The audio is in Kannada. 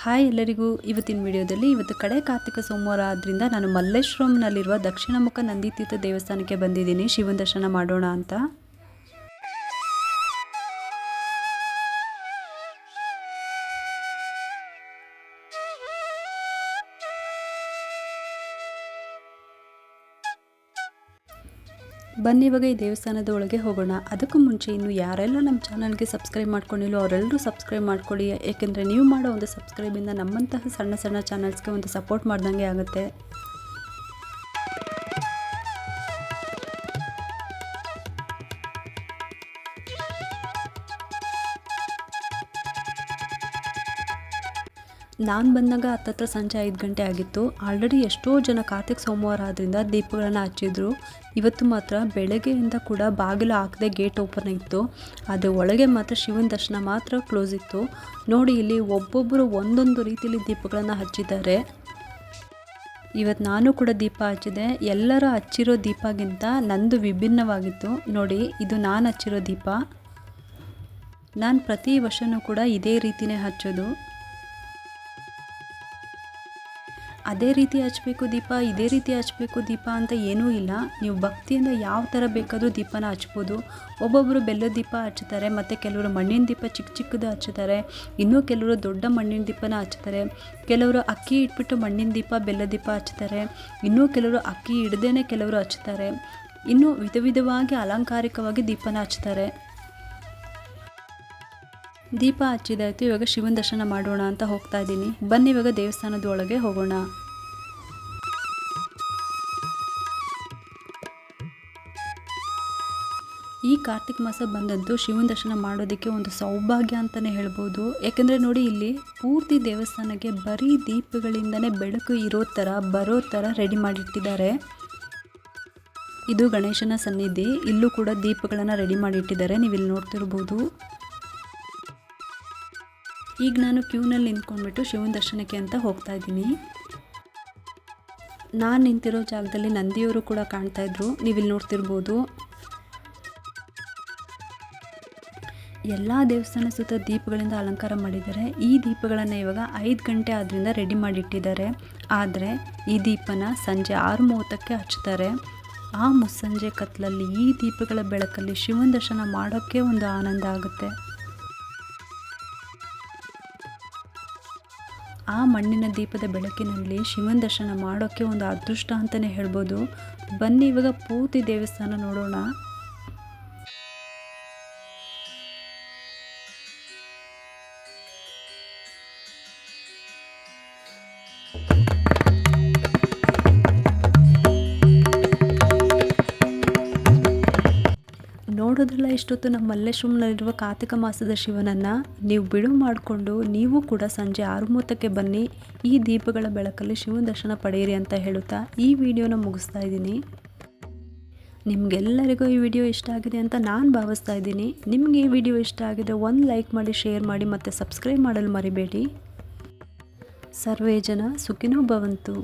ಹಾಯ್ ಎಲ್ಲರಿಗೂ, ಇವತ್ತಿನ ವಿಡಿಯೋದಲ್ಲಿ ಇವತ್ತು ಕಡೆ ಕಾರ್ತಿಕ ಸೋಮವಾರ ಆದ್ದರಿಂದ ನಾನು ಮಲ್ಲೇಶ್ವರಂನಲ್ಲಿರುವ ದಕ್ಷಿಣಮುಖ ನಂದಿತೀರ್ಥ ದೇವಸ್ಥಾನಕ್ಕೆ ಬಂದಿದ್ದೀನಿ ಶಿವನ ದರ್ಶನ ಮಾಡೋಣ ಅಂತ. ಬನ್ನಿ ಇವಾಗ ಈ ದೇವಸ್ಥಾನದ ಒಳಗೆ ಹೋಗೋಣ. ಅದಕ್ಕೂ ಮುಂಚೆ ಇನ್ನು ಯಾರೆಲ್ಲ ನಮ್ಮ ಚಾನಲ್ಗೆ ಸಬ್ಸ್ಕ್ರೈಬ್ ಮಾಡ್ಕೊಂಡಿಲ್ಲೋ ಅವರೆಲ್ಲರೂ ಸಬ್ಸ್ಕ್ರೈಬ್ ಮಾಡ್ಕೊಳ್ಳಿ. ಏಕೆಂದರೆ ನೀವು ಮಾಡೋ ಒಂದು ಸಬ್ಸ್ಕ್ರೈಬಿಂದ ನಮ್ಮಂತಹ ಸಣ್ಣ ಸಣ್ಣ ಚಾನಲ್ಸ್ಗೆ ಒಂದು ಸಪೋರ್ಟ್ ಮಾಡ್ದಂಗೆ ಆಗುತ್ತೆ. ನಾನು ಬಂದಾಗ ಹತ್ತತ್ರ ಸಂಜೆ 5 ಗಂಟೆ ಆಗಿತ್ತು. ಆಲ್ರೆಡಿ ಎಷ್ಟೋ ಜನ ಕಾರ್ತಿಕ್ ಸೋಮವಾರ ಆದ್ದರಿಂದ ದೀಪಗಳನ್ನು ಹಚ್ಚಿದ್ರು. ಇವತ್ತು ಮಾತ್ರ ಬೆಳಗ್ಗೆಯಿಂದ ಕೂಡ ಬಾಗಿಲು ಹಾಕದೆ ಗೇಟ್ ಓಪನ್ ಇತ್ತು. ಆದರೆ ಒಳಗೆ ಮಾತ್ರ ಶಿವನ ದರ್ಶನ ಮಾತ್ರ ಕ್ಲೋಸ್ ಇತ್ತು. ನೋಡಿ, ಇಲ್ಲಿ ಒಬ್ಬೊಬ್ಬರು ಒಂದೊಂದು ರೀತಿಯಲ್ಲಿ ದೀಪಗಳನ್ನು ಹಚ್ಚಿದ್ದಾರೆ. ಇವತ್ತು ನಾನು ಕೂಡ ದೀಪ ಹಚ್ಚಿದೆ. ಎಲ್ಲರ ಹಚ್ಚಿರೋ ದೀಪಗಿಂತ ನಂದು ವಿಭಿನ್ನವಾಗಿತ್ತು. ನೋಡಿ, ಇದು ನಾನು ಹಚ್ಚಿರೋ ದೀಪ. ನಾನು ಪ್ರತಿ ವರ್ಷವೂ ಕೂಡ ಇದೇ ರೀತಿಯೇ ಹಚ್ಚೋದು. ಅದೇ ರೀತಿ ಹಚ್ಚಬೇಕು ದೀಪ, ಇದೇ ರೀತಿ ಹಚ್ಚಬೇಕು ದೀಪ ಅಂತ ಏನೂ ಇಲ್ಲ. ನೀವು ಭಕ್ತಿಯಿಂದ ಯಾವ ಥರ ಬೇಕಾದರೂ ದೀಪನ ಹಚ್ಬೋದು. ಒಬ್ಬೊಬ್ಬರು ಬೆಲ್ಲದ ದೀಪ ಹಚ್ತಾರೆ, ಮತ್ತು ಕೆಲವರು ಮಣ್ಣಿನ ದೀಪ ಚಿಕ್ಕ ಚಿಕ್ಕದು ಹಚ್ತಾರೆ, ಇನ್ನೂ ಕೆಲವರು ದೊಡ್ಡ ಮಣ್ಣಿನ ದೀಪನ ಹಚ್ತಾರೆ. ಕೆಲವರು ಅಕ್ಕಿ ಇಟ್ಬಿಟ್ಟು ಮಣ್ಣಿನ ದೀಪ ಬೆಲ್ಲದ ದೀಪ ಹಚ್ತಾರೆ, ಇನ್ನೂ ಕೆಲವರು ಅಕ್ಕಿ ಹಿಡ್ದೇ ಕೆಲವರು ಹಚ್ತಾರೆ, ಇನ್ನೂ ವಿಧ ವಿಧವಾಗಿ ಅಲಂಕಾರಿಕವಾಗಿ ದೀಪನ ಹಚ್ತಾರೆ. ದೀಪ ಹಚ್ಚಿದಾಯ್ತು. ಇವಾಗ ಶಿವನ ದರ್ಶನ ಮಾಡೋಣ ಅಂತ ಹೋಗ್ತಾ ಇದ್ದೀನಿ. ಬನ್ನಿ ಇವಾಗ ದೇವಸ್ಥಾನದ ಒಳಗೆ ಹೋಗೋಣ. ಈ ಕಾರ್ತಿಕ ಮಾಸ ಬಂದದ್ದು ಶಿವನ ದರ್ಶನ ಮಾಡೋದಕ್ಕೆ ಒಂದು ಸೌಭಾಗ್ಯ ಅಂತಲೇ ಹೇಳ್ಬೋದು. ಯಾಕೆಂದರೆ ನೋಡಿ, ಇಲ್ಲಿ ಪೂರ್ತಿ ದೇವಸ್ಥಾನಕ್ಕೆ ಬರೀ ದೀಪಗಳಿಂದನೇ ಬೆಳಕು ಇರೋ ಥರ ಬರೋ ಥರ ರೆಡಿ ಮಾಡಿಟ್ಟಿದ್ದಾರೆ. ಇದು ಗಣೇಶನ ಸನ್ನಿಧಿ. ಇಲ್ಲೂ ಕೂಡ ದೀಪಗಳನ್ನು ರೆಡಿ ಮಾಡಿಟ್ಟಿದ್ದಾರೆ, ನೀವು ಇಲ್ಲಿ ನೋಡ್ತಿರ್ಬೋದು. ಈಗ ನಾನು ಕ್ಯೂನಲ್ಲಿ ನಿಂತ್ಕೊಂಡ್ಬಿಟ್ಟು ಶಿವನ ದರ್ಶನಕ್ಕೆ ಅಂತ ಹೋಗ್ತಾ ಇದ್ದೀನಿ. ನಾನು ನಿಂತಿರೋ ಜಾಗದಲ್ಲಿ ನಂದಿಯವರು ಕೂಡ ಕಾಣ್ತಾ ಇದ್ರು, ನೀವಿಲ್ಲಿ ನೋಡ್ತಿರ್ಬೋದು. ಎಲ್ಲ ದೇವಸ್ಥಾನ ಸುತ್ತ ದೀಪಗಳಿಂದ ಅಲಂಕಾರ ಮಾಡಿದ್ದಾರೆ. ಈ ದೀಪಗಳನ್ನು ಇವಾಗ 5 ಗಂಟೆ ಆದ್ದರಿಂದ ರೆಡಿ ಮಾಡಿಟ್ಟಿದ್ದಾರೆ. ಆದರೆ ಈ ದೀಪನ ಸಂಜೆ 6:30ಕ್ಕೆ ಹಚ್ತಾರೆ. ಆ ಮುಸ್ಸಂಜೆ ಕತ್ತಲಲ್ಲಿ ಈ ದೀಪಗಳ ಬೆಳಕಲ್ಲಿ ಶಿವನ ದರ್ಶನ ಮಾಡೋಕ್ಕೆ ಒಂದು ಆನಂದ ಆಗುತ್ತೆ. ಆ ಮಣ್ಣಿನ ದೀಪದ ಬೆಳಕಿನಲ್ಲಿ ಶಿವನ ದರ್ಶನ ಮಾಡೋಕ್ಕೆ ಒಂದು ಅದೃಷ್ಟ ಅಂತಲೇ ಹೇಳ್ಬೋದು. ಬನ್ನಿ ಇವಾಗ ಪೂರ್ತಿ ದೇವಸ್ಥಾನ ನೋಡೋಣ. ನೋಡೋದ್ರಲ್ಲ ಇಷ್ಟೊತ್ತು ನಮ್ಮ ಮಲ್ಲೇಶ್ವರಂನಲ್ಲಿರುವ ಕಾರ್ತಿಕ ಮಾಸದ ಶಿವನನ್ನು ನೀವು ಬಿಡುವು ಮಾಡಿಕೊಂಡು ನೀವು ಕೂಡ ಸಂಜೆ 6:30ಕ್ಕೆ ಬನ್ನಿ. ಈ ದೀಪಗಳ ಬೆಳಕಲ್ಲಿ ಶಿವನ ದರ್ಶನ ಪಡೆಯಿರಿ ಅಂತ ಹೇಳುತ್ತಾ ಈ ವಿಡಿಯೋನ ಮುಗಿಸ್ತಾ ಇದ್ದೀನಿ. ನಿಮಗೆಲ್ಲರಿಗೂ ಈ ವಿಡಿಯೋ ಇಷ್ಟ ಆಗಿದೆ ಅಂತ ನಾನು ಭಾವಿಸ್ತಾ ಇದ್ದೀನಿ. ನಿಮಗೆ ಈ ವಿಡಿಯೋ ಇಷ್ಟ ಆಗಿದೆ ಒಂದು ಲೈಕ್ ಮಾಡಿ, ಶೇರ್ ಮಾಡಿ ಮತ್ತು ಸಬ್ಸ್ಕ್ರೈಬ್ ಮಾಡಲು ಮರಿಬೇಡಿ. ಸರ್ವೇ ಜನ ಸುಖಿನೋ ಭವಂತು.